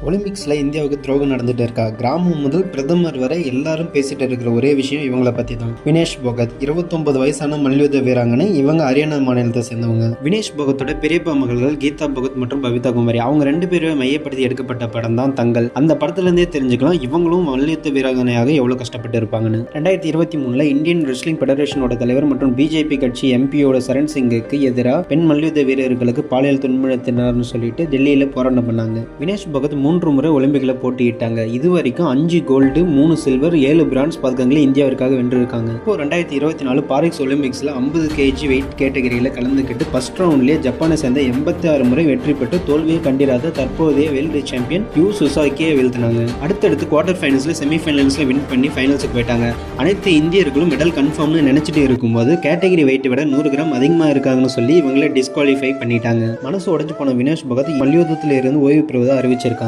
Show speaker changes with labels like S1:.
S1: ஒலிம்பிக்ஸில் இந்தியாவுக்கு துரோகம் நடந்துட்டு இருக்கா. கிராமம் முதல் பிரதமர் வரை எல்லாரும் பேசிட்டு இருக்கிற ஒரே விஷயம் இவங்களை பற்றி தான். வினேஷ் போகத் 29 வயசான மல்யுத்த வீராங்கனை. இவங்க ஹரியானா மாநிலத்தை சேர்ந்தவங்க. வினேஷ் போகத்தோட பெரியப்பா மகள்கள் கீதா போகத் மற்றும் பவிதா குமாரி. அவங்க 2 பேரும் மையப்படுத்தி எடுக்கப்பட்ட படம் தான் தங்கல். அந்த படத்துலேருந்தே தெரிஞ்சுக்கலாம் இவங்களும் மல்யுத்த வீராங்கனையாக எவ்வளோ கஷ்டப்பட்டு இருப்பாங்கன்னு. 2023 இந்தியன் ரெஸ்லிங் ஃபெடரேஷனோட தலைவர் மற்றும் பிஜேபி கட்சி எம்பியோட சரண் சிங்குக்கு எதிராக பெண் மல்யுத்த வீரர்களுக்கு பாலியல் துன்புறுத்தினார்னு சொல்லிட்டு டெல்லியில் போராட்டம் பண்ணாங்க. வினேஷ் போகத் 3 முறை ஒலிம்பிக்ல போட்டியிட்டாங்க. இது வரைக்கும் 5 கோல்டு 3 சில்வர் 7 பிரான்ஸ் பதக்கங்களை இந்தியாவிற்காக வென்றிருக்காங்க. இப்போ 2024 பாரிஸ் ஒலிம்பிக்ஸ்ல 50 kg வெயிட் கேட்டகரியில கலந்துக்கிட்டு ஃபர்ஸ்ட் ரவுண்ட்லயே ஜப்பானை சேர்ந்த 86 முறை வெற்றி பெற்று தோல்வியை கண்டிராத தற்போதைய வேர்ல்டு சாம்பியன் யூ சுசாகியை வீழ்த்தினாங்க. அடுத்தடுத்து குவார்டர் ஃபைனல்ஸ்ல செமி ஃபைனல்ஸ்ல வின் பண்ணி ஃபைனல்ஸுக்கு போயிட்டாங்க. அனைத்து இந்தியர்களும் மெடல் கன்ஃபார்ம்னு நினைச்சிட்டு இருக்கும்போது கேட்டகரி வெயிட்டை விட 100 கிராம் அதிகமா இருக்காங்கன்னு சொல்லி இவங்களை டிஸ்குவாலிஃபை பண்ணிட்டாங்க. மனசு உடைஞ்சு போன வினேஷ் போகத் மல்யுத்தத்தில் இருந்து ஓய்வு பெறுவதை அறிவிச்சிருக்காங்க.